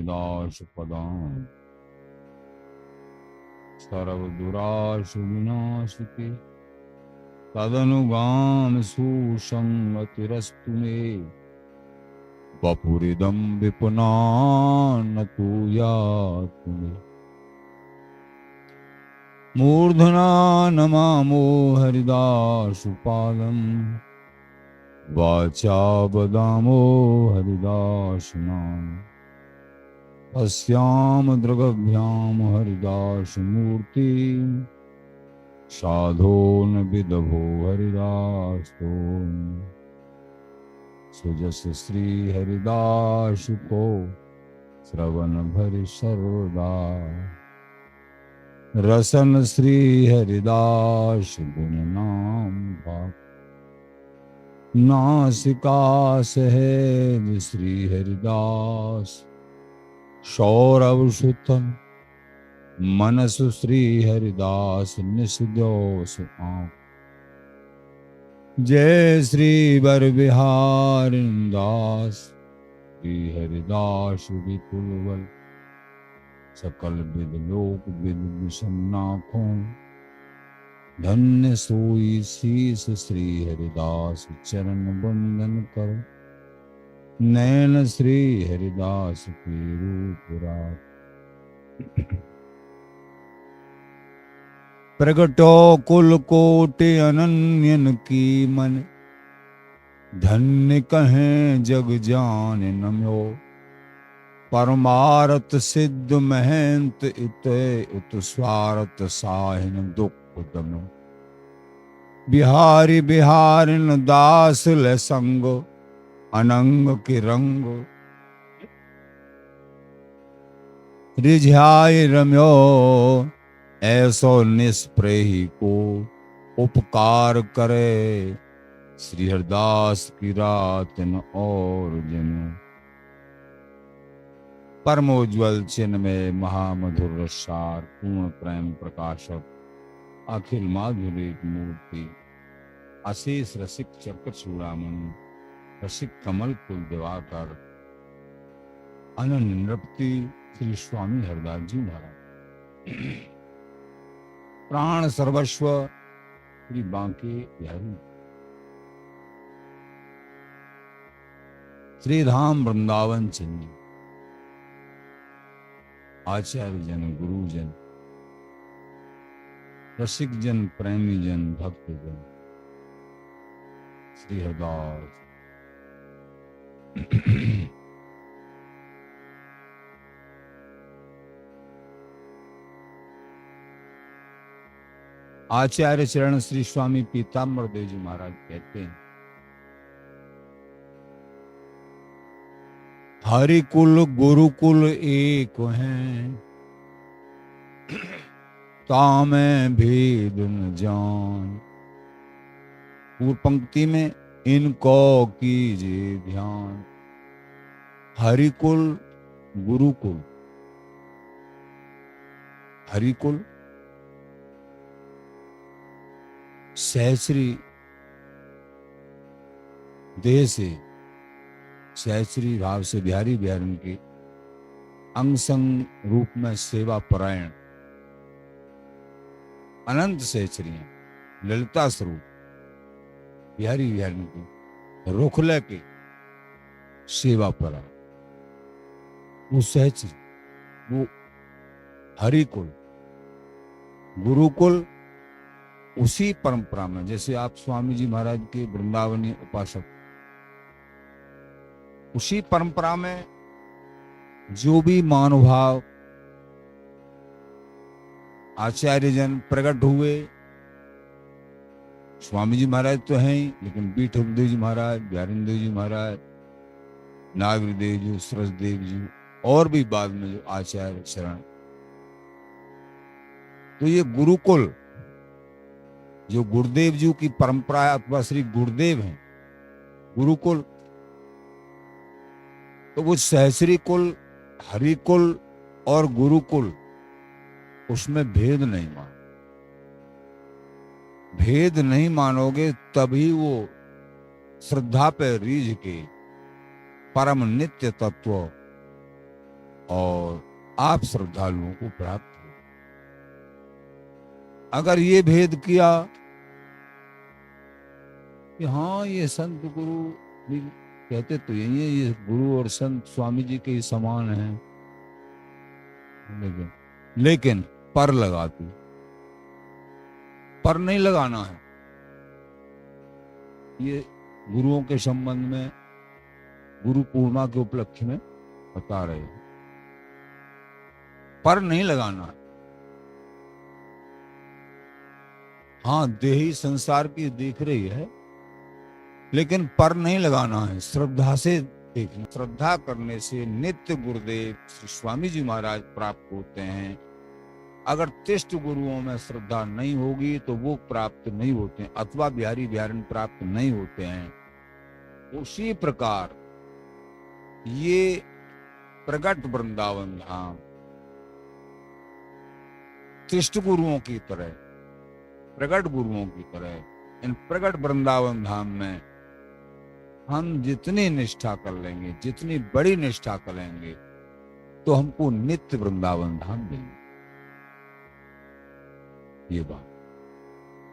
हरिदास पदां सर्वदुराशु विनाशिके तदनुगाम सुसंगतिरस्तु मे वपुरिदं विपुनान्नतु यातु मे मूर्धना नमामो हरिदासुपादं वाचा वदामो हरिदासनाम अस्याम दृगभ्याम हरिदासमूर्ति साधो न विदभो हरिदासो सुजस श्री हरिदास को श्रवण भरि सर्वदा रसन श्री हरिदास गुण नाम भाग नासिका सहज श्री हरिदास सौरभ सुतन मनसु श्री हरिदास निसदोष आंख जय श्री वर बिहार दास श्री हरिदास विपुल सकल विद लोक विद विषन्नाखों धन्य सोई शीस श्री हरिदास चरण बंदन कर नैन श्री हरिदास की रूप रात प्रगटो कुल कोटि अनन्यन की मन धन्य कहें जग जान नम्यो परमारत सिद्ध महंत इत उत स्वारत साहिन दुख दमो बिहारी बिहारिन दास ले संग अनंग के रंग रिझाय रम्यो ऐसो निष्प्रेही को उपकार करे श्री हरिदास की रात न और जन परमोज्वल चिन्ह में महामधुर रसार पूर्ण प्रेम प्रकाशक अखिल माधुरी मूर्ति अशेष रसिक चक्र चूड़ामणि रसिक कमल कुल दिवाकर अनन्य नृपति श्री स्वामी हरिदास जी महाराज प्राण सर्वस्व श्री बांके बिहारी श्री धाम वृंदावन चंदी आचार्य जन गुरुजन रसिक जन प्रेमी जन भक्त जन श्री हरिदास आचार्य चरण श्री स्वामी पीताम्बर देव जी महाराज कहते हैं हरि कुल गुरुकुल एक हैं तामें भेद न जान। पूर्व पंक्ति में इनको कीजिए ध्यान। हरिकुल गुरुकुल, हरिकुल सहस्री देह से, सहस्री भाव से बिहारी बिहारी के अंग संग रूप में सेवा परायण अनंत सहस्रियां ललिता स्वरूप बिहारी बिहारी के रुखले के सेवा परायण वो सहस्री, वो हरिकुल गुरुकुल उसी परंपरा में, जैसे आप स्वामी जी महाराज के वृंदावनी उपासक, उसी परंपरा में जो भी महानुभाव आचार्य जन प्रकट हुए, स्वामी जी महाराज तो हैं ही, लेकिन बीठदेव जी महाराज, बिहारीदेव जी महाराज, नागदेव जी, सरसदेव जी और भी बाद में जो आचार्य शरण, तो ये गुरुकुल जो गुरुदेव जी की परंपरा है अथवा श्री गुरुदेव हैं गुरुकुल, तो वो सहस्री कुल, हरिकुल और गुरुकुल उसमें भेद नहीं मान, भेद नहीं मानोगे तभी वो श्रद्धा पे रीझ के परम नित्य तत्व और आप श्रद्धालुओं को प्राप्त हो। अगर ये भेद किया कि हाँ ये संत गुरु भी कहते तो यही है, ये गुरु और संत स्वामी जी के ही समान हैं, लेकिन पर लगाती, पर नहीं लगाना है। ये गुरुओं के संबंध में गुरु पूर्णिमा के उपलक्ष्य में बता रहे हैं, पर नहीं लगाना है। हाँ देही संसार की देख रही है, लेकिन पर नहीं लगाना है, श्रद्धा से देखना। श्रद्धा करने से नित्य गुरुदेव श्री स्वामी जी महाराज प्राप्त होते हैं। अगर तिष्ठ गुरुओं में श्रद्धा नहीं होगी तो वो प्राप्त नहीं होते हैं, अथवा बिहारी बिहारन प्राप्त नहीं होते हैं। उसी प्रकार ये प्रगट वृंदावन धाम तिष्ठ गुरुओं की तरह, प्रगट गुरुओं की तरह, इन प्रगट वृंदावन धाम में हम जितनी निष्ठा कर लेंगे, जितनी बड़ी निष्ठा करेंगे, तो हमको नित्य वृंदावन धाम देंगे। ये बात,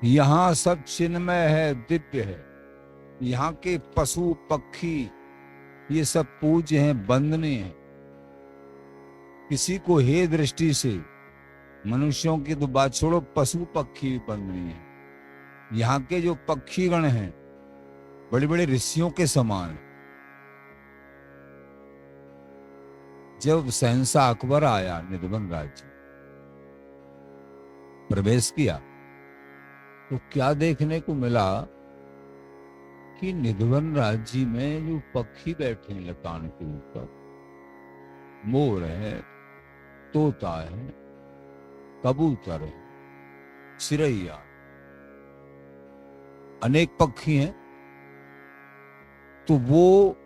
यहां सब चिन्मय है, दिव्य है। यहाँ के पशु पक्षी ये सब पूज्य हैं, वंदनीय हैं। किसी को हे दृष्टि से, मनुष्यों की तो बात छोड़ो, पशु पक्षी भी वंदनीय हैं। यहाँ के जो पक्षीगण हैं बड़े बड़े ऋषियों के समान। जब शहंशाह अकबर आया निधवन राज्य प्रवेश किया, तो क्या देखने को मिला कि निधवन राज्य में जो पक्षी बैठे हैं लतान के ऊपर, मोर है, तोता है, कबूतर है, चिरैया, अनेक पक्षी हैं। तो वो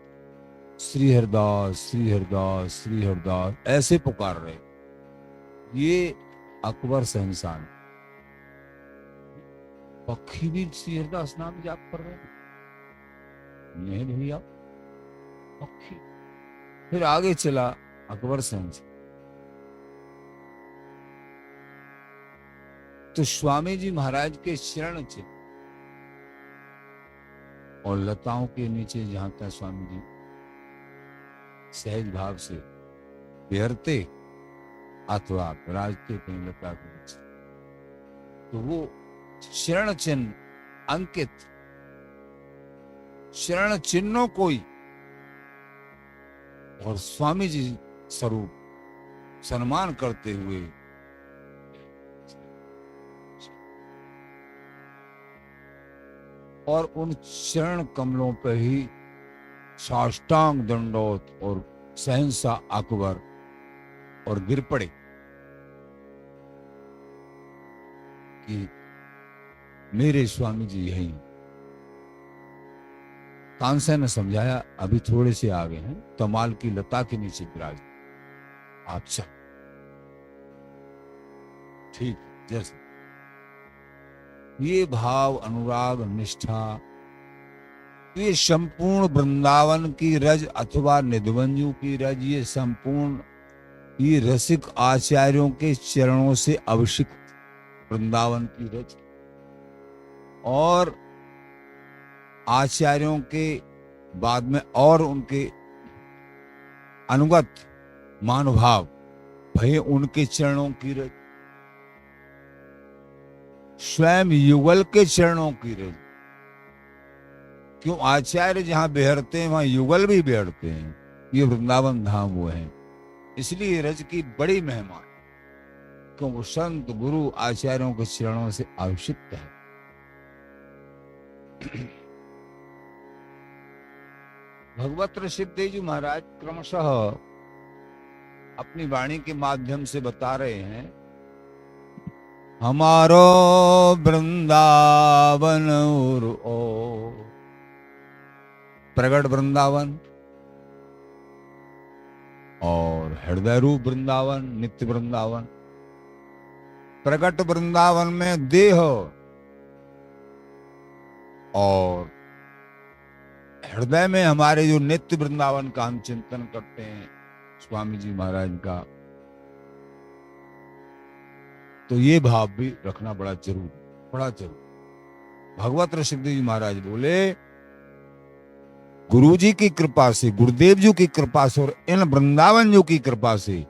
श्री हरदास श्री हरदास श्री हरदास ऐसे पुकार रहे। ये अकबर शहंशाह, पक्षी भी श्री हरदास नाम जाप कर रहे हैं। नहीं भैया पक्षी। फिर आगे चला अकबर शहंशाह, तो स्वामी जी महाराज के चरण चिन्ह और लताओं के नीचे जहां तक स्वामी जी सहज भाव से विहरते अथवा विराजते कहीं लता के नीचे, तो वो चरण चिन्ह अंकित, चरण चिन्हों को ही और स्वामी जी स्वरूप सम्मान करते हुए और उन चरण कमलों पर ही साष्टांग दंडोत और शहंशाह अकबर और गिर पड़े कि मेरे स्वामी जी यही। तानसेन ने समझाया अभी थोड़े से आगे हैं, तमाल की लता के नीचे विराज आप चल। ठीक जैसे ये भाव, अनुराग, निष्ठा, ये संपूर्ण वृंदावन की रज अथवा निधवंजू की रज, ये संपूर्ण ये रसिक आचार्यों के चरणों से अभिषिक्त वृंदावन की रज और आचार्यों के बाद में और उनके अनुगत महानुभाव भय उनके चरणों की रज, स्वयं युगल के चरणों की रज। क्यों आचार्य जहां बिहरते हैं वहां युगल भी बिहरते हैं। ये वृंदावन धाम वो है, इसलिए रज की बड़ी महिमा है, क्यों वो संत गुरु आचार्यों के चरणों से अभिषिक्त है। भगवत ऋषिदेव जी महाराज क्रमशः अपनी वाणी के माध्यम से बता रहे हैं, हमारो वृंदावन ओ प्रगट वृंदावन और हृदय रूप वृंदावन, नित्य वृंदावन। प्रगट वृंदावन में देह और हृदय में हमारे जो नित्य वृंदावन का हम चिंतन करते हैं, स्वामी जी महाराज का, तो ये भाव भी रखना बड़ा जरूरी, बड़ा जरूरी। भगवत ऋषिदेव जी महाराज बोले, गुरु जी की कृपा से, गुरुदेव जी की कृपा से और इन वृंदावन जी की कृपा से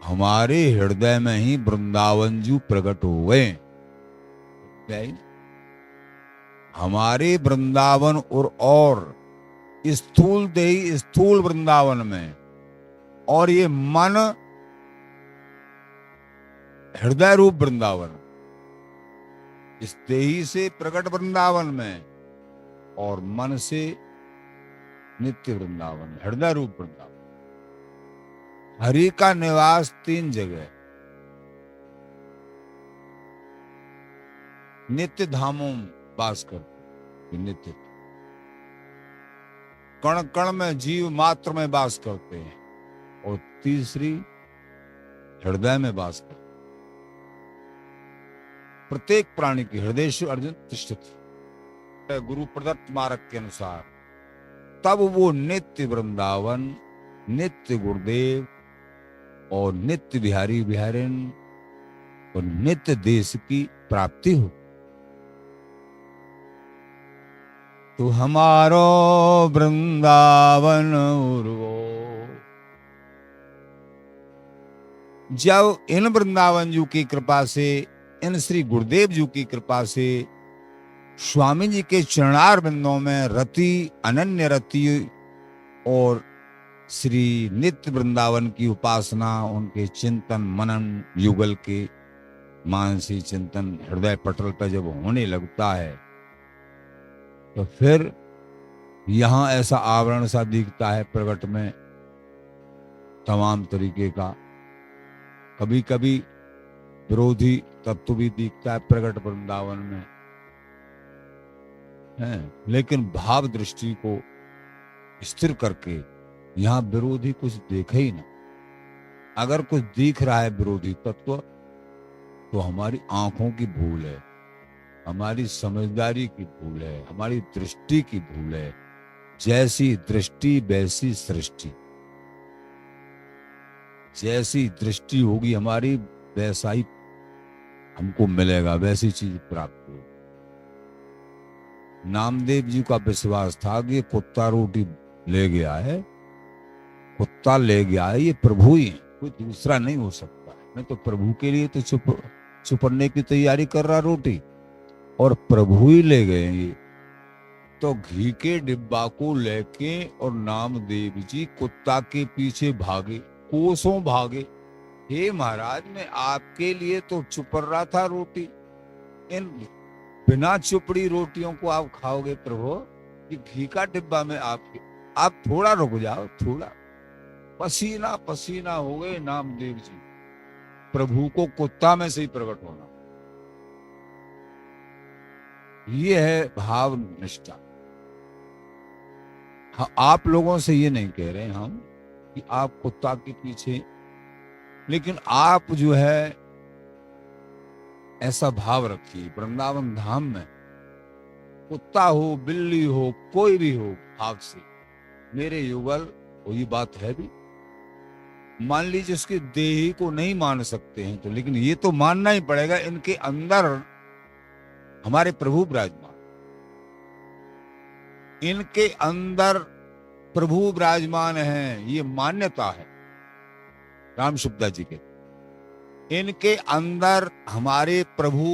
हमारे हृदय में ही वृंदावन जी प्रकट हो गए। हमारे वृंदावन और स्थूल देही स्थूल वृंदावन में, और ये मन हृदय रूप वृंदावन, इस देही से प्रकट वृंदावन में और मन से नित्य वृंदावन, हृदय रूप वृंदावन। हरि का निवास 3 जगह, नित्य धामों में वास करते, नित्य कण कण में जीव मात्र में वास करते हैं, और तीसरी हृदय में वास करते। प्रत्येक प्राणी की हृदय से अर्जुन तिष्ठति, गुरु प्रदत्त मार्ग के अनुसार, तब वो नित्य वृंदावन, नित्य गुरुदेव और नित्य बिहारी बिहारिन और नित्य देश की प्राप्ति हो। तो हमारो वृंदावन उर्वो, जब इन वृंदावन जी की कृपा से, इन श्री गुरुदेव जी की कृपा से स्वामी जी के चरणार बिंदों में रति, अनन्य रति और श्री नित्य वृंदावन की उपासना, उनके चिंतन मनन युगल के मानसी चिंतन हृदय पटल पर जब होने लगता है, तो फिर यहां ऐसा आवरण सा दिखता है प्रकट में तमाम तरीके का। कभी कभी विरोधी तत्व भी दिखता है प्रकट वृंदावन में है, लेकिन भाव दृष्टि को स्थिर करके यहां विरोधी कुछ देखे ही ना। अगर कुछ दिख रहा है विरोधी तत्व, तो हमारी आंखों की भूल है, हमारी समझदारी की भूल है, हमारी दृष्टि की भूल है। जैसी दृष्टि वैसी सृष्टि, जैसी दृष्टि होगी हमारी वैसा ही हमको मिलेगा, वैसी चीज प्राप्त होगी। नामदेव जी का विश्वास था कि कुत्ता रोटी ले गया है, कुत्ता ले गया है, ये प्रभु ही है, कोई दूसरा नहीं हो सकता है। मैं तो प्रभु के लिए तो छुपने की तैयारी कर रहा रोटी, और प्रभु ही ले गए ये। तो घी के डिब्बा को लेके और नामदेव जी कुत्ता के पीछे भागे, कोसों भागे। हे महाराज, मैं आपके लिए तो चुप रहा था रोटी, इन बिना चुपड़ी रोटियों को आप खाओगे प्रभु? ये घी का डिब्बा में आप थोड़ा रुक जाओ, थोड़ा। पसीना पसीना हो गए नामदेव जी। प्रभु को कुत्ता में से ही प्रकट होना, ये है भाव निष्ठा। हाँ, आप लोगों से ये नहीं कह रहे हम कि आप कुत्ता के पीछे, लेकिन आप जो है ऐसा भाव रखिए वृंदावन धाम में, कुत्ता हो बिल्ली हो कोई भी हो, भाव से मेरे युगल, वो ये बात है भी। मान लीजिए उसके देही को नहीं मान सकते हैं तो, लेकिन ये तो मानना ही पड़ेगा, इनके अंदर हमारे प्रभु विराजमान, इनके अंदर प्रभु विराजमान है, ये मान्यता है। राम सुखदास जी के, इनके अंदर हमारे प्रभु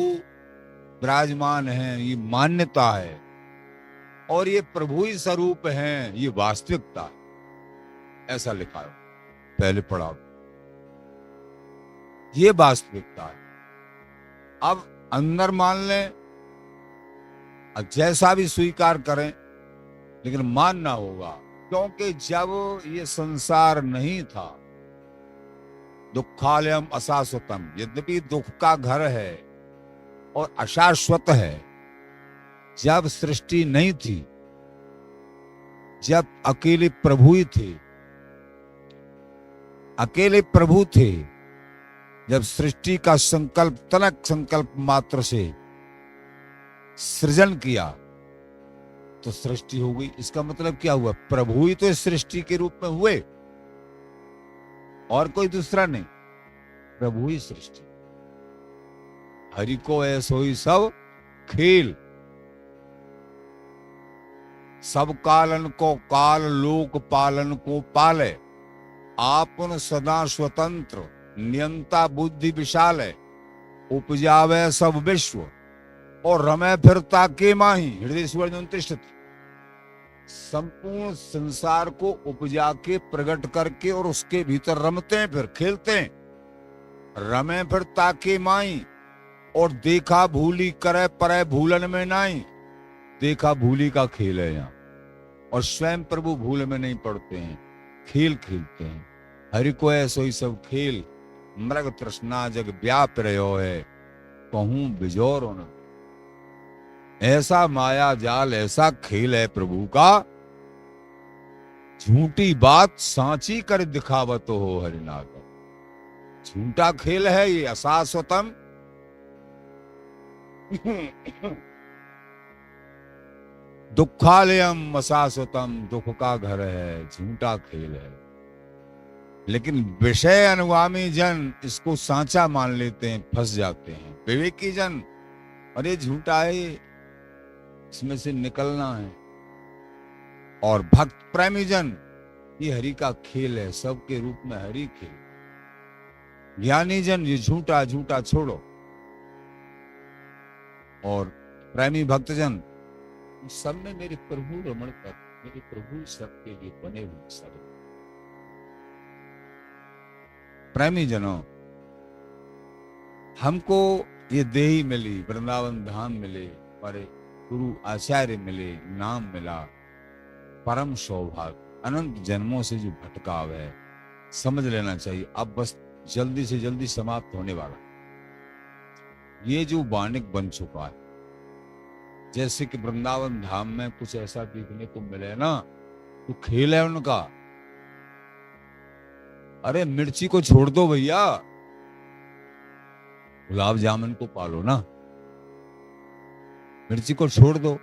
विराजमान हैं, ये मान्यता है, और ये प्रभु ही स्वरूप हैं, ये वास्तविकता है। ऐसा लिखा है, पहले पढ़ा, ये वास्तविकता है। अब अंदर मान लें, जैसा भी स्वीकार करें, लेकिन मानना होगा, क्योंकि जब ये संसार नहीं था, दुखालयम अशाश्वतम, यद्यपि दुख का घर है और अशाश्वत है, जब सृष्टि नहीं थी, जब अकेले प्रभु ही थे, अकेले प्रभु थे, जब सृष्टि का संकल्प, तनक संकल्प मात्र से सृजन किया तो सृष्टि हो गई। इसका मतलब क्या हुआ? प्रभु ही तो इस सृष्टि के रूप में हुए। और कोई दूसरा नहीं, प्रभु ही सृष्टि। हरि को ऐसो ही सब खेल, सब कालन को काल, लोक पालन को पाले, आपन सदा स्वतंत्र, नियंता बुद्धि विशाल है, उपजावे सब विश्व और रमे फिरता के माही, हृदय सुवर्जन तिष्ठति। संपूर्ण संसार को उपजा के प्रकट करके और उसके भीतर रमते हैं, फिर खेलते हैं। रमे फिरता के माही और देखा भूली करे परे भूलन में नहीं। देखा भूली का खेल है यहाँ, और स्वयं प्रभु भूल में नहीं पड़ते हैं, खेल खेलते हैं। हरि को ऐसो ही सब खेल, मृग तृष्णा जग व्याप रहो है, कहूं बिजोर न। ऐसा माया जाल, ऐसा खेल है प्रभु का, झूठी बात सांची कर दिखावत हो हरिनागर। झूठा खेल है ये अशाश्वतम। दुखालयम अशाश्वतम, दुख का घर है, झूठा खेल है। लेकिन विषय अनुगामी जन इसको सांचा मान लेते हैं, फंस जाते हैं। विवेकी जन, अरे झूठा है ये, इसमें से निकलना है। और भक्त प्रेमी जन, ये हरि का खेल है, सबके रूप में हरि खेल। ज्ञानी जन, ये झूठा झूठा छोड़ो। और प्रेमी भक्त जन, सब में मेरे प्रभु रमण कर, मेरे प्रभु सबके लिए बने हुए सब। प्रेमी जनों, हमको ये देही मिली, वृंदावन धाम मिले, हमारे गुरु आचार्य मिले, नाम मिला, परम सौभाग्य। अनंत जन्मों से जो भटकाव है, समझ लेना चाहिए अब बस जल्दी से जल्दी समाप्त होने वाला। ये जो बानिक बन चुका है, जैसे कि वृंदावन धाम में कुछ ऐसा देखने को मिले ना, तो खेल है उनका। अरे मिर्ची को छोड़ दो भैया, गुलाब जामुन को पालो ना। मिर्ची को छोड़ दो,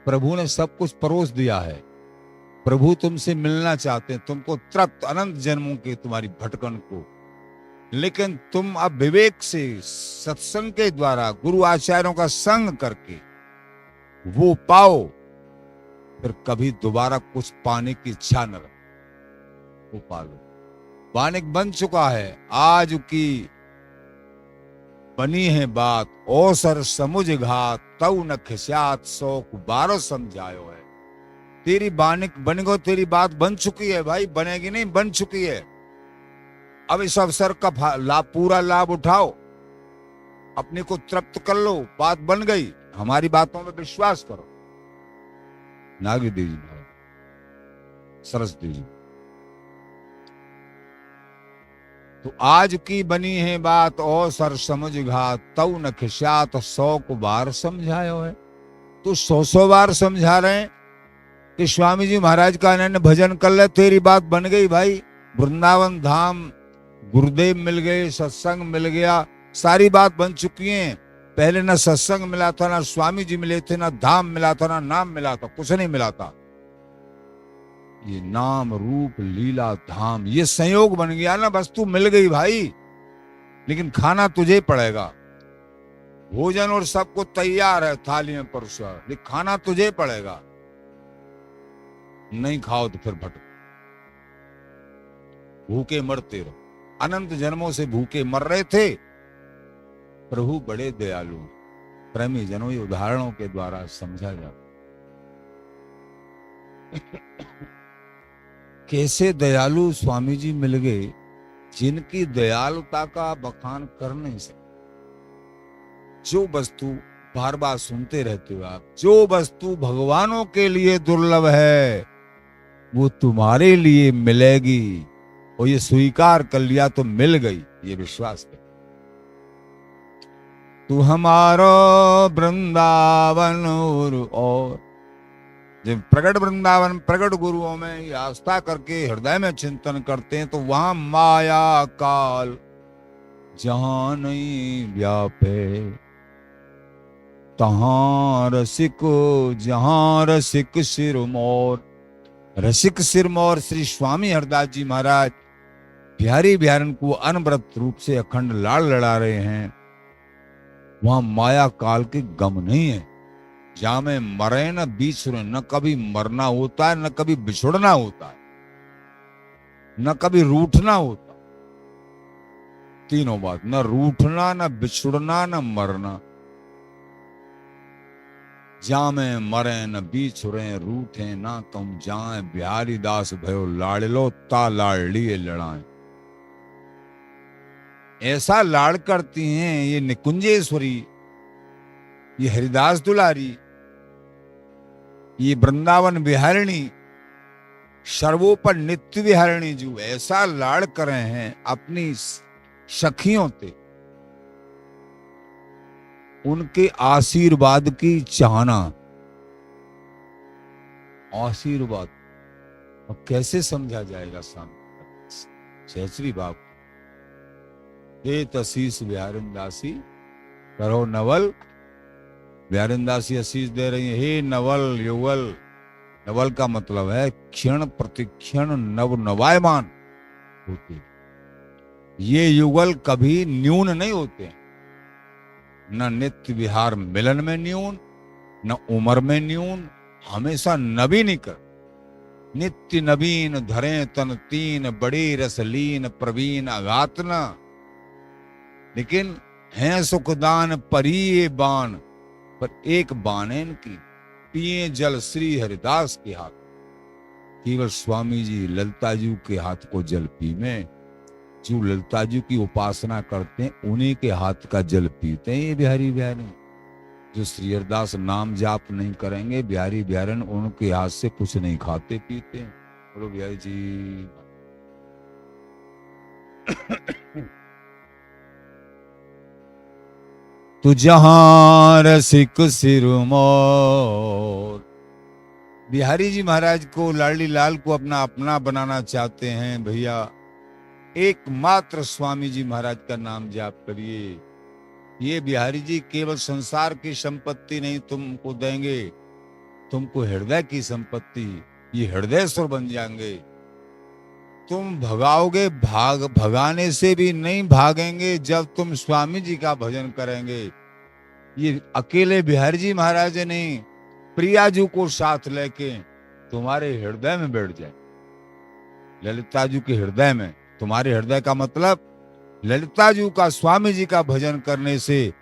प्रभु ने सब कुछ परोस दिया है। प्रभु तुमसे मिलना चाहते हैं, तुमको तृप्त अनंत जन्मों के तुम्हारी भटकन को। लेकिन तुम अब विवेक से, सत्संग के द्वारा, गुरु आचार्यों का संग करके वो पाओ, फिर कभी दोबारा कुछ पाने की इच्छा न रहे, वो पालो। बानिक बन चुका है, आज की बनी है बात, ओसर समुझ घात, तऊ न खिस्यात, शौक बारो समझायो है। तेरी बानिक बन गो, तेरी बात बन चुकी है भाई, बनेगी नहीं, बन चुकी है। अब इस अवसर का लाभ, पूरा लाभ उठाओ, अपने को तृप्त कर लो, बात बन गई। हमारी बातों में विश्वास करो। नागरी देवी, सरस देवी, तो आज की बनी है बात, ओ सर समझ घात, तऊ न खिस्यात, 100 बार समझायो है। तो 100 बार समझा रहे हैं कि स्वामी जी महाराज का अनन्य भजन कर ले, तेरी बात बन गई भाई। वृंदावन धाम, गुरुदेव मिल गए, सत्संग मिल गया, सारी बात बन चुकी है। पहले ना सत्संग मिला था, ना स्वामी जी मिले थे, ना धाम मिला था, ना नाम मिला था, कुछ नहीं मिला था। ये नाम रूप लीला धाम, ये संयोग बन गया ना, वस्तु मिल गई भाई। लेकिन खाना तुझे पड़ेगा। भोजन और सब कुछ तैयार है थाली में परोसा, लेकिन खाना तुझे पड़ेगा। नहीं खाओ तो फिर भटको, भूखे मरते रहो। अनंत जन्मों से भूखे मर रहे थे। प्रभु बड़े दयालु। प्रेमी जनों, ये उदाहरणों के द्वारा समझा जाता कैसे दयालु स्वामी जी मिल गए, जिनकी दयालुता का बखान कर नहीं सकते। जो वस्तु बार बार सुनते रहते हो आप, जो वस्तु भगवानों के लिए दुर्लभ है, वो तुम्हारे लिए मिलेगी। और ये स्वीकार कर लिया तो मिल गई, ये विश्वास कर। तू हमारा वृंदावन और जब प्रकट वृंदावन, प्रकट गुरुओं में ये आस्था करके हृदय में चिंतन करते हैं, तो वहां माया काल जहां नहीं व्यापे, तहां रसिक, जहां रसिक सिरमौर। रसिक सिरमौर श्री स्वामी हरदास जी महाराज बिहारी बिहारन को अनवरत रूप से अखंड लाड़ लड़ा रहे हैं, वहां माया काल के गम नहीं है। जहां में मरे न बीच रहे, न कभी मरना होता है, न कभी बिछुड़ना होता है, न कभी रूठना होता। तीनों बात, न रूठना, न बिछुड़ना, न मरना। जा में मरे न बीछुरे रूठे ना तुम जाए, बिहारी दास भयो लाड़लो ता लाड़लिए लड़ाए। ऐसा लाड़ करती हैं ये निकुंजेश्वरी, ये हरिदास दुलारी, ये वृंदावन बिहारिणी, सर्वोपरि नित्य विहारिणी, जो ऐसा लाड़ कर रहे हैं अपनी सखियों से, उनके आशीर्वाद की चाहना। आशीर्वाद अब कैसे समझा जाएगा सामने? सहचरी बाप हे तसीस बिहारिन दासी करो नवल। बिहारिन दासी आशीष दे रही है, हे नवल युगल। नवल का मतलब है क्षण प्रतिक्षण नव नवायमान होते। ये युगल कभी न्यून नहीं होते, न नित्य विहार मिलन में न्यून, न उम्र में न्यून, हमेशा नवीन कर। नित्य नवीन धरे तन तीन, बड़ी रसलीन प्रवीण अगातना। लेकिन हैं सुखदान परिये बाण, पर एक बाण है इनकी, पिए जल श्री हरिदास के हाथ। केवल स्वामी जी ललिता जी के हाथ को जल पी में, जो ललिता जी की उपासना करते हैं उन्हीं के हाथ का जल पीते हैं ये बिहारी बिहारी। जो श्री हरिदास नाम जाप नहीं करेंगे बिहारी बिहारन, उनके हाथ से कुछ नहीं खाते पीते। बोलो बिहारी जी। तो जहां रसिक सिरमौर, बिहारी जी महाराज को, लाडली लाल को अपना अपना बनाना चाहते हैं भैया। एकमात्र स्वामी जी महाराज का नाम जाप करिए। ये बिहारी जी केवल संसार की संपत्ति नहीं तुमको देंगे, तुमको हृदय की संपत्ति, ये हृदयेश्वर बन जाएंगे। तुम भगाओगे, भगाने से भी नहीं भागेंगे जब तुम स्वामी जी का भजन करेंगे। ये अकेले बिहारी जी महाराज नहीं, प्रिया जी को साथ लेके तुम्हारे हृदय में बैठ जाए। ललिता जी के हृदय में, तुम्हारे हृदय का मतलब ललिता जी का, स्वामी जी का भजन करने से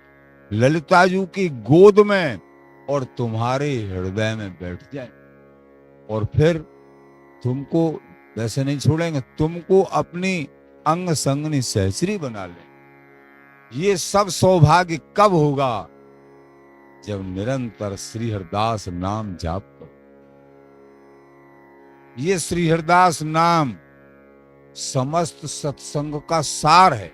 ललिता जी की गोद में और तुम्हारे हृदय में बैठ जाए। और फिर तुमको वैसे नहीं छोड़ेंगे, तुमको अपनी अंग संगनी सहचरी बना ले। ये सब सौभाग्य कब होगा? जब निरंतर श्री हरिदास नाम जाप करो। ये श्री हरिदास नाम समस्त सत्संग का सार है।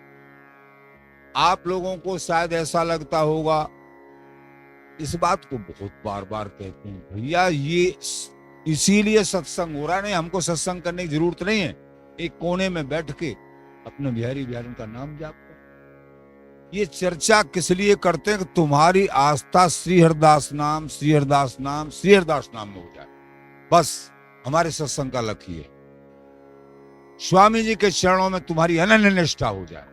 आप लोगों को शायद ऐसा लगता होगा, इस बात को बहुत बार बार कहते हैं, भैया ये इसीलिए सत्संग हो रहा नहीं, हमको सत्संग करने की जरूरत नहीं है। एक कोने में बैठ के अपने बिहारी बिहारी का नाम जाप करो। ये चर्चा किस लिए करते हैं कि तुम्हारी आस्था श्री हरिदास नाम, श्री हरिदास नाम, श्री हरिदास नाम में हो जाए। बस हमारे सत्संग का लक्ष्य है स्वामी जी के चरणों में तुम्हारी अनन्य निष्ठा हो जाए।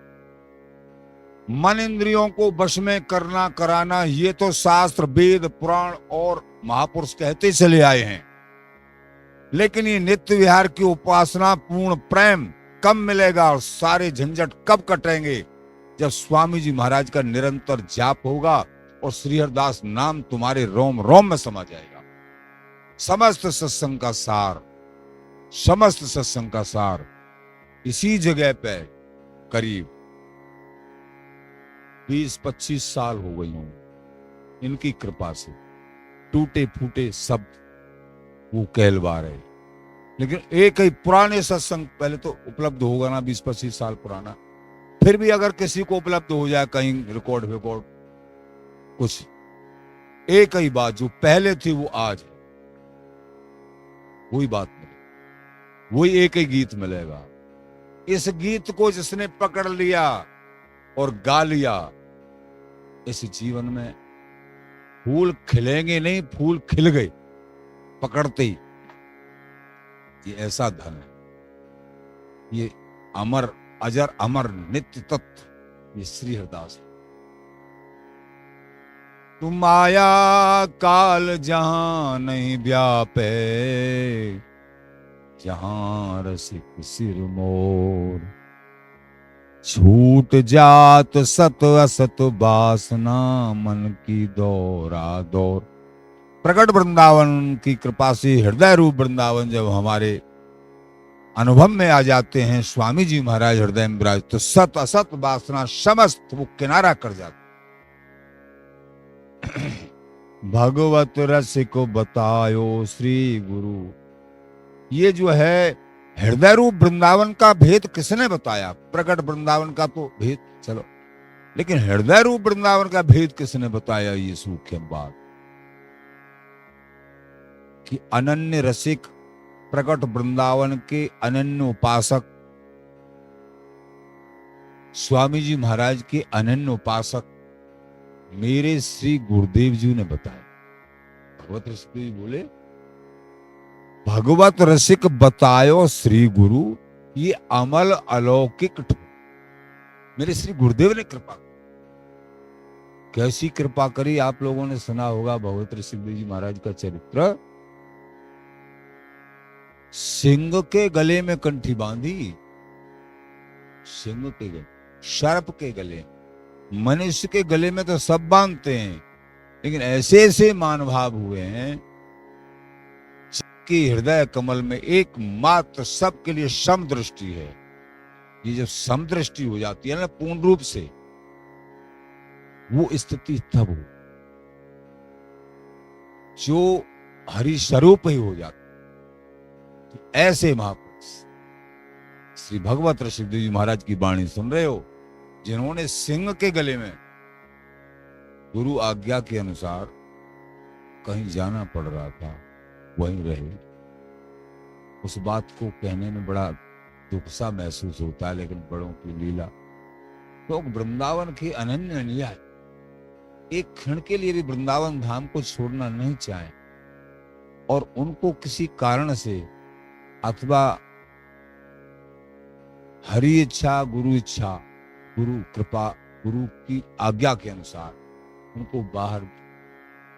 मन इंद्रियों को वश में करना कराना, ये तो शास्त्र वेद पुराण और महापुरुष कहते चले आए हैं। लेकिन ये नित्य विहार की उपासना पूर्ण प्रेम कब मिलेगा और सारे झंझट कब कटेंगे? जब स्वामी जी महाराज का निरंतर जाप होगा और श्री हरिदास नाम तुम्हारे रोम रोम में समा जाएगा। समस्त सत्संग का सार, समस्त सत्संग का सार इसी जगह पे करीब 20-25 साल हो गई हूं इनकी कृपा से। टूटे फूटे सब वो कहलवा रहे, लेकिन एक ही पुराने सत्संग पहले तो उपलब्ध होगा ना, 20-25 साल पुराना। फिर भी अगर किसी को उपलब्ध हो जाए कहीं रिकॉर्ड विकॉर्ड कुछ, एक ही बात जो पहले थी वो आज है, वही बात मिलेगी, वही एक ही गीत मिलेगा। इस गीत को जिसने पकड़ लिया और गा लिया, इस जीवन में फूल खिलेंगे नहीं, फूल खिल गए पकड़ते ही। ये ऐसा धन है, ये अमर अजर अमर नित्य तत्व, ये श्री हरदास। तुम माया काल जहां नहीं व्यापे, जहां रसिक सिर मोर, छूट जात सत असत वासना, मन की दौरा दौर। प्रकट वृंदावन की कृपा से हृदय रूप वृंदावन जब हमारे अनुभव में आ जाते हैं, स्वामी जी महाराज हृदय में विराज, तो सत असत वासना समस्त वो किनारा कर जाते। भगवत रस को बतायो श्री गुरु, ये जो है हृदय रूप वृंदावन का भेद किसने बताया? प्रकट वृंदावन का तो भेद चलो, लेकिन हृदय रूप वृंदावन का भेद किसने बताया? ये सूक्ष्म बात कि अनन्य रसिक प्रकट वृंदावन के अनन्य उपासक, स्वामी जी महाराज के अनन्य उपासक मेरे श्री गुरुदेव जी ने बताया। भगवत रसिक जी बोले, भगवत रसिक बतायो श्री गुरु, ये अमल अलौकिक मेरे श्री गुरुदेव ने कृपा। कैसी कृपा करी? आप लोगों ने सुना होगा भगवत रसिक जी महाराज का चरित्र। सिंह के गले में कंठी बांधी, सिंह के गले, सर्प के गले, मनुष्य के गले में तो सब बांधते हैं, लेकिन ऐसे ऐसे मानभाव हुए हैं कि हृदय कमल में एकमात्र सबके लिए समदृष्टि है। ये जब समदृष्टि हो जाती है ना पूर्ण रूप से, वो स्थिति तब हो जो हरि स्वरूप ही हो जाता। तो ऐसे महापुरुष श्री भगवत रसिक जी महाराज की वाणी सुन रहे हो, जिन्होंने सिंह के गले में गुरु आज्ञा के अनुसार कहीं जाना पड़ रहा था, वहीं रहे। उस बात को कहने में बड़ा दुख सा महसूस होता है, लेकिन बड़ों की लीला। तो वृंदावन की अनन्य लीला, एक क्षण के लिए भी वृंदावन धाम को छोड़ना नहीं चाहे, और उनको किसी कारण से अथवा हरि इच्छा, गुरु इच्छा, गुरु कृपा, गुरु की आज्ञा के अनुसार उनको बाहर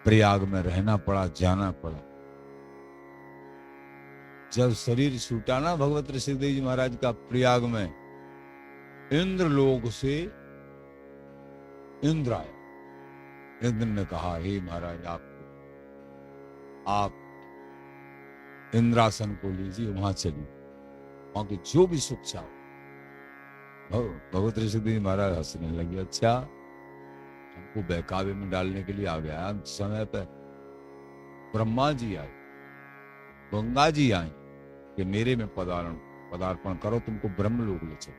प्रयाग में रहना पड़ा, जाना पड़ा। जब शरीर छूटा ना भगवत ऋषिदेव जी महाराज का प्रयाग में, इंद्रलोक से इंद्र आया। इंद्र ने कहा, हे महाराज आप इंद्रासन को लीजिए, वहां चलिए, वहां की जो भी सुख चाहो। भगवत ऋषिदेव जी महाराज हंसने लगे, अच्छा हमको बहकावे में डालने के लिए आ गया। समय पर ब्रह्मा जी आए, गंगा जी आए कि मेरे में पदार्पण करो, तुमको ब्रह्म लोक ले चलो।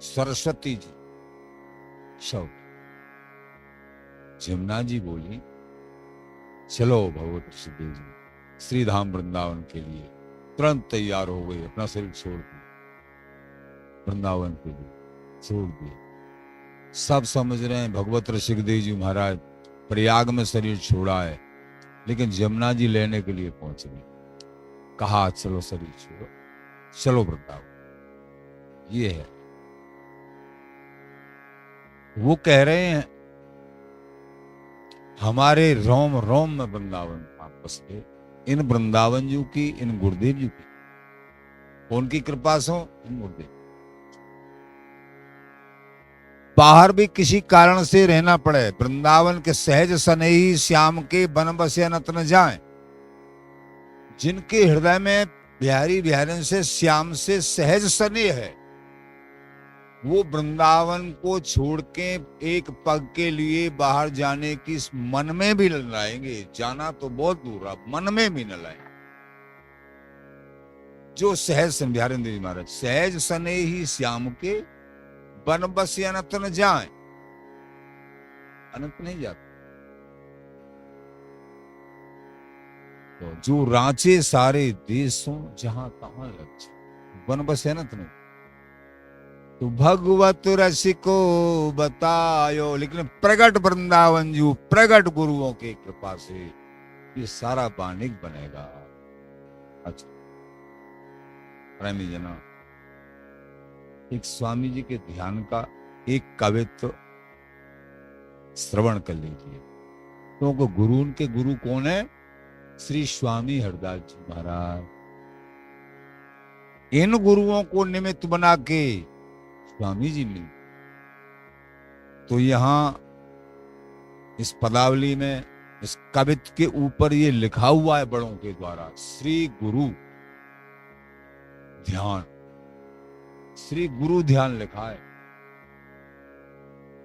सरस्वती जी, सब जमुना जी बोली, चलो भगवत ऋषिदेव जी श्री धाम वृंदावन के लिए तुरंत तैयार हो गई, अपना शरीर छोड़ दिया, वृंदावन के लिए छोड़ दिया। सब समझ रहे हैं भगवत ऋषिदेव जी महाराज प्रयाग में शरीर छोड़ा है, लेकिन जमुना जी लेने के लिए पहुंच गए। कहा चलो शरीर छोड़ो, चलो वृंदावन। ये है, वो कह रहे हैं हमारे रोम रोम में वृंदावन वापस थे। इन वृंदावन जी की, इन गुरुदेव जी की, उनकी कृपा से इन गुरुदेव। बाहर भी किसी कारण से रहना पड़े, वृंदावन के सहज सनेही श्याम के बन बसे अनंत न जाए। जिनके हृदय में बिहारी बिहारन से श्याम से सहज स्नेह है, वो वृंदावन को छोड़ के एक पग के लिए बाहर जाने की मन में भी न लाएंगे। जाना तो बहुत दूर, अब मन में भी न लाएंगे। जो सहज बिहारी देव महाराज, सहज स्नेही श्याम के बन बसे अनंत न जाए, अनंत नहीं जाता। तो जो रांचे सारे देशों जहां तहां लग बन बसे अनंत नहीं। तो भगवत रसिको बतायो, लेकिन प्रगट वृंदावन जी, प्रगट गुरुओं की कृपा से ये सारा बाणिक बनेगा। अच्छा प्रेमी जना, एक स्वामी जी के ध्यान का एक कवित्व श्रवण कर लीजिए। क्योंकि गुरु, उनके गुरु कौन है? श्री स्वामी हरदास जी महाराज। इन गुरुओं को निमित्त बना के स्वामी जी मिले। तो यहां इस पदावली में, इस कवित्व के ऊपर ये लिखा हुआ है बड़ों के द्वारा, श्री गुरु ध्यान। श्री गुरु ध्यान लिखा है,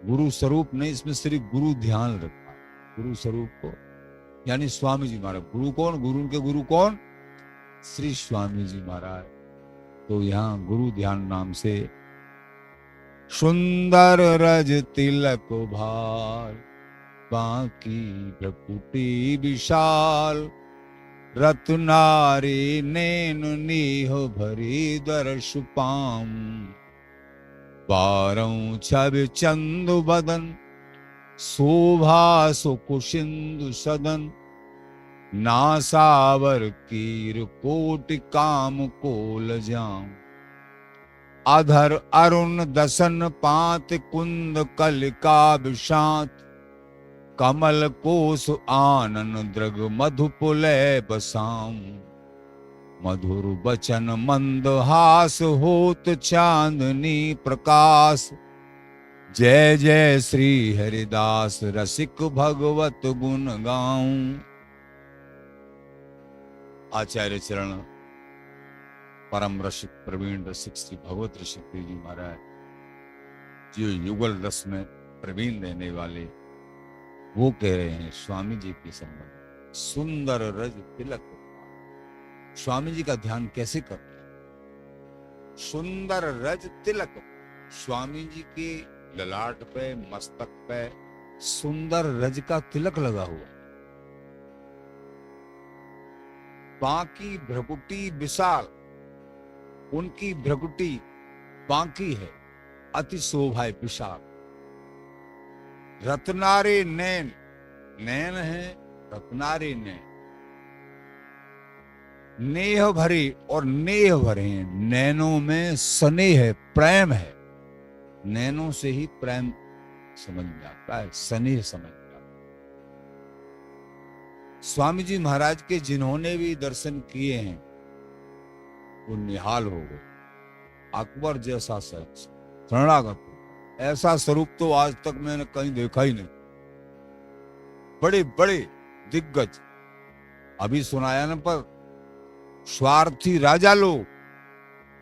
गुरु स्वरूप नहीं, इसमें श्री गुरु ध्यान रखा है। गुरु स्वरूप को यानी स्वामी जी महाराज। गुरु कौन? गुरु के गुरु कौन? श्री स्वामी जी महाराज। तो यहाँ गुरु ध्यान नाम से सुंदर रज तिलक भाल, बाकी भ्रकुटी विशाल, रत्नारी नैन नीह भरी दर्श पाम, बारं छवि चंदु बदन, शोभा सुकुशिंदु सदन, नासावर कीर कोटि काम कोल जाम, अधर अरुण दसन पात कुंद कलिका विशांत, कमल कोस आनन द्रग मधुपुलय बसाम, मधुर बचन मंद हास होत चांदनी प्रकाश, जय जय श्री हरिदास रसिक भगवत गुण गाऊं। आचार्य चरण परम रसिक प्रवीण रसिक श्री भगवत ऋषि जी महाराज, जो युगल रस में प्रवीण रहने वाले, वो कह रहे हैं स्वामी जी के संबंध। सुंदर रज तिलक। स्वामी जी का ध्यान कैसे करते हैं? सुंदर रज तिलक। स्वामी जी के ललाट पे, मस्तक पे सुंदर रज का तिलक लगा हुआ। बाकी भ्रकुटी विशाल, उनकी भ्रकुटी बाकी है, अति शोभा है, विशाल। रत्नारे नैन, नैन है रत्नारे नैन, नेह भरे, और नेह भरे हैं। नैनों में स्नेह है, प्रेम है। नैनों से ही प्रेम समझ में आता है, स्नेह समझ में आता है। स्वामी जी महाराज के जिन्होंने भी दर्शन किए हैं वो निहाल हो गए। अकबर जैसा सच शरणागत, ऐसा स्वरूप तो आज तक मैंने कहीं देखा ही नहीं। बड़े बड़े दिग्गज, अभी सुनाया ना, पर स्वार्थी राजा लोग,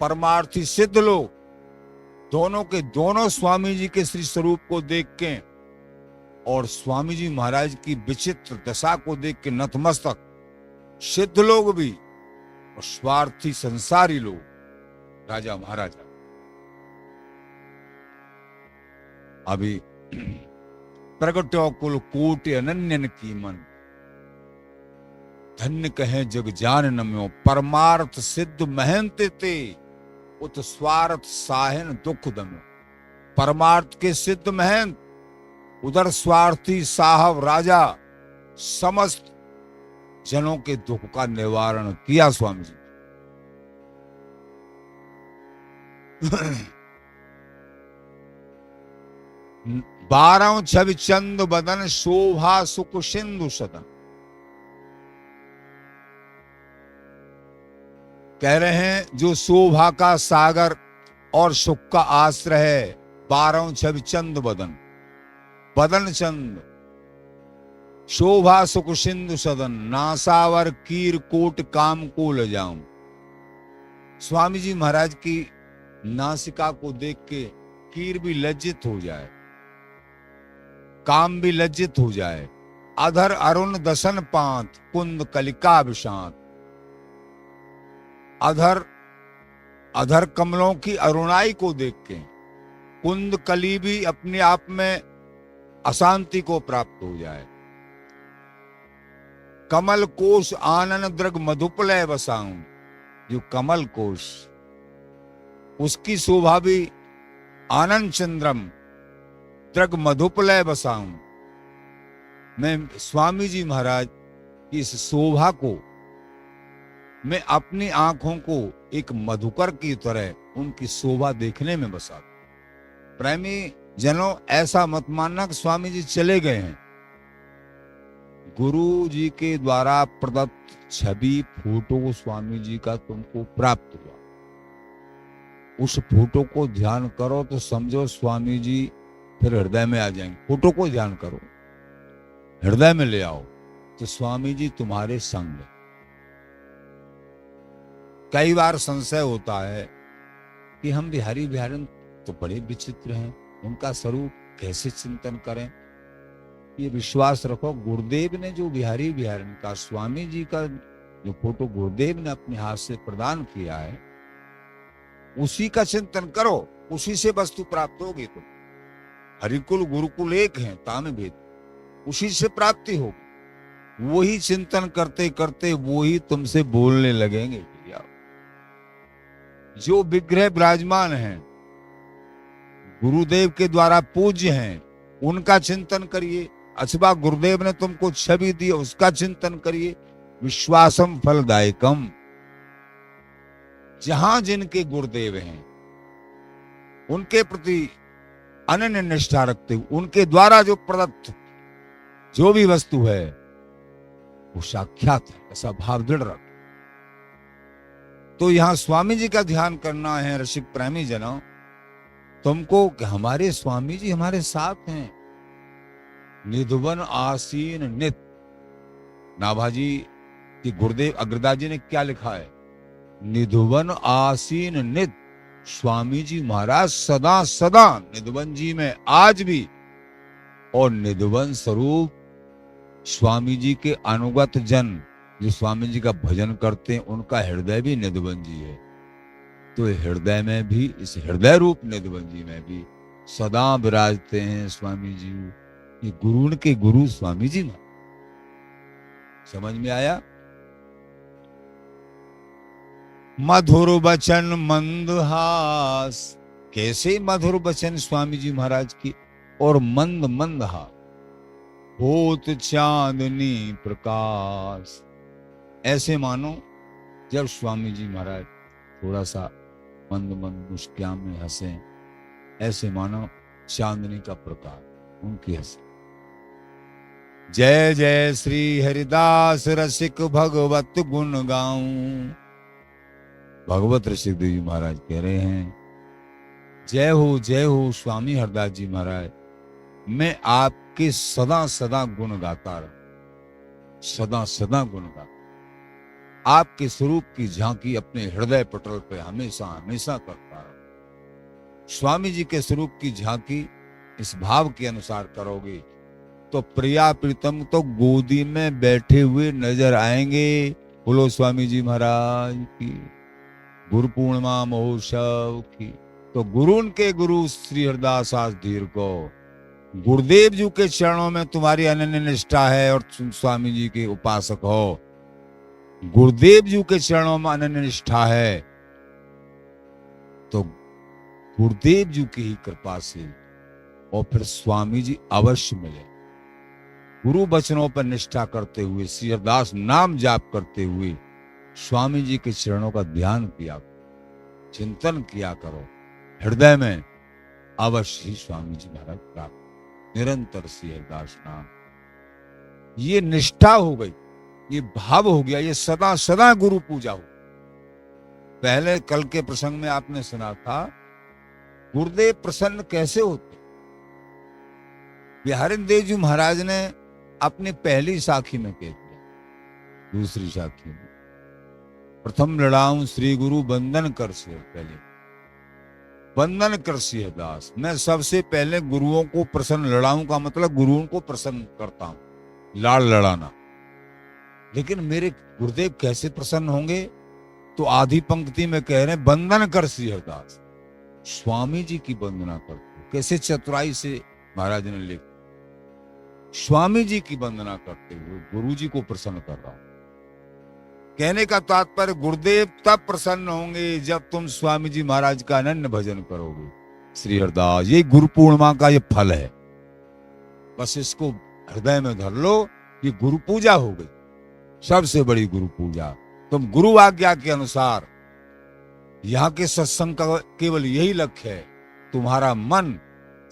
परमार्थी सिद्ध लोग, दोनों के दोनों स्वामी जी के श्री स्वरूप को देख के और स्वामी जी महाराज की विचित्र दशा को देख के नतमस्तक, सिद्ध लोग भी और स्वार्थी संसारी लोग, राजा महाराजा। अभी प्रगट्यो कुल कोटि अनन्यन की मन, धन्य कहे जग जान नम्यो, परमार्थ सिद्ध महंत ते, उत स्वार्थ साहन दुख दम्यो। परमार्थ के सिद्ध महंत, उधर स्वार्थी साहब राजा, समस्त जनों के दुख का निवारण किया स्वामी जी। बारह छवि चंद बदन, शोभा सुख सिंधु सदन। कह रहे हैं जो शोभा का सागर और सुख का आश्रय है, बारह छवि चंद बदन, बदन चंद, शोभा सुख सिंधु सदन, नासावर कीर कोट काम को ले जाऊं। स्वामी जी महाराज की नासिका को देख के कीर भी लज्जित हो जाए, काम भी लज्जित हो जाए। अधर अरुण दसन पांत, कुंद कलिका विशांत। अधर, अधर कमलों की अरुणाई को देख के कुंद कली भी अपने आप में अशांति को प्राप्त हो जाए। कमल कोश आनन द्रग मधुपलय बसाऊं। जो कमल कोश, उसकी शोभा भी आनंद चंद्रम द्रग मधुपलय बसाऊं। मैं स्वामी जी महाराज की इस शोभा को, मैं अपनी आंखों को एक मधुकर की तरह उनकी शोभा देखने में बसा दो। प्रेमी जनों, ऐसा मत मानना कि स्वामी जी चले गए हैं। गुरु जी के द्वारा प्रदत्त छवि फोटो स्वामी जी का तुमको प्राप्त हुआ। उस फोटो को ध्यान करो तो समझो स्वामी जी फिर हृदय में आ जाएंगे। फोटो को ध्यान करो, हृदय में ले आओ तो स्वामी जी तुम्हारे संग। कई बार संशय होता है कि हम बिहारी बिहारन तो बड़े विचित्र हैं, उनका स्वरूप कैसे चिंतन करें। ये विश्वास रखो, गुरुदेव ने जो बिहारी बिहारन का स्वामी जी का जो फोटो गुरुदेव ने अपने हाथ से प्रदान किया है, उसी का चिंतन करो, उसी से वस्तु प्राप्त होगी। तुम हरिकुल गुरुकुल एक हैं, ताम भेद, उसी से प्राप्ति होगी। वही चिंतन करते करते वही तुमसे बोलने लगेंगे। भैया, जो विग्रह विराजमान हैं, गुरुदेव के द्वारा पूज्य हैं, उनका चिंतन करिए। अथवा गुरुदेव ने तुमको छवि दी, उसका चिंतन करिए। विश्वासम फलदायकम, जहां जिनके गुरुदेव हैं उनके प्रति अनन्य निष्ठा रखते हुए, उनके द्वारा जो प्रदत्त जो भी वस्तु है वो साक्षात है, ऐसा भाव दृढ़ रख। तो यहां स्वामी जी का ध्यान करना है रसिक प्रेमी जनों तुमको, कि हमारे स्वामी जी हमारे साथ हैं। निधुवन आसीन नित, नाभाजी की गुरुदेव अग्रदास जी ने क्या लिखा है? निधुवन आसीन नित, स्वामी जी महाराज सदा सदा निधुवन जी में आज भी। और निधुवन स्वरूप स्वामी जी के अनुगत जन जो स्वामी जी का भजन करते हैं, उनका हृदय भी निधुवन जी है। तो हृदय में भी, इस हृदय रूप निधुवन जी में भी सदा विराजते हैं स्वामी जी। ये गुरु के गुरु स्वामी जी में। समझ में आया? मधुर वचन मंदहास, कैसे मधुर वचन स्वामी जी महाराज की, और मंद मंद हास, होत चांदनी प्रकाश। ऐसे मानो जब स्वामी जी महाराज थोड़ा सा मंद मंद मुस्कान में हंसे, ऐसे मानो चांदनी का प्रकाश उनकी हंसी। जय जय श्री हरिदास रसिक भगवत गुण गाऊं। भगवत रसिक देव जी महाराज कह रहे हैं, जय हो स्वामी हरदास जी महाराज, मैं आपके सदा सदा गुण गाता रहूं, सदा सदा गुण गाता। आपके स्वरूप की झांकी अपने हृदय पटल पे हमेशा हमेशा करता रहूं। स्वामी जी के स्वरूप की झांकी इस भाव के अनुसार करोगे तो प्रिया प्रीतम तो गोदी में बैठे हुए नजर आएंगे। बोलो स्वामी जी महाराज की। गुरु पूर्णिमा महोत्सव की। तो गुरु के गुरु श्री हरदास धीर को, गुरुदेव जी के चरणों में तुम्हारी अनन्य निष्ठा है और तुम स्वामी जी के उपासक हो। गुरुदेव जी के चरणों में अनन्य निष्ठा है तो गुरुदेव जी की ही कृपा से और फिर स्वामी जी अवश्य मिले। गुरु वचनों पर निष्ठा करते हुए, श्री हरदास नाम जाप करते हुए स्वामी जी के चरणों का ध्यान किया, चिंतन किया करो। हृदय में अवश्य ही स्वामी जी महाराज प्राप्त। निरंतर श्री हरदास नाम, ये निष्ठा हो गई, ये भाव हो गया, ये सदा सदा गुरु पूजा हो। पहले कल के प्रसंग में आपने सुना था गुरुदेव प्रसन्न कैसे होते। बिहारी देव जी महाराज ने अपनी पहली साखी में कह दिया, दूसरी साखी में, प्रथम लड़ाऊं श्री गुरु बंदन कर से, पहले बंदन कर श्री हरदास। मैं सबसे पहले गुरुओं को प्रसन्न, लड़ाऊं का मतलब गुरुओं को प्रसन्न करता हूं, लाड़ लड़ाना। लेकिन मेरे गुरुदेव कैसे प्रसन्न होंगे? तो आधी पंक्ति में कह रहे हैं बंदन कर श्री हरदास, स्वामी जी की वंदना करते। कैसे चतुराई से महाराज ने लिखा, स्वामी जी की वंदना करते हुए गुरु जी को प्रसन्न कर रहा हूं। कहने का तात्पर्य, गुरुदेव तब प्रसन्न होंगे जब तुम स्वामी जी महाराज का अनन्य भजन करोगे। श्री हरदास, ये गुरु पूर्णिमा का ये फल है। बस इसको हृदय में धर लो, ये गुरु पूजा हो गई, सबसे बड़ी गुरु पूजा। तुम गुरु आज्ञा के अनुसार यहाँ के सत्संग का केवल यही लक्ष्य है, तुम्हारा मन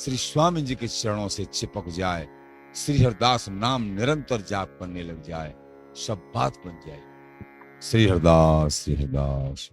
श्री स्वामी जी के चरणों से चिपक जाए, श्री हरदास नाम निरंतर जाप करने लग जाए, सब बात बन जाए। श्री हरदास, श्री हरदास।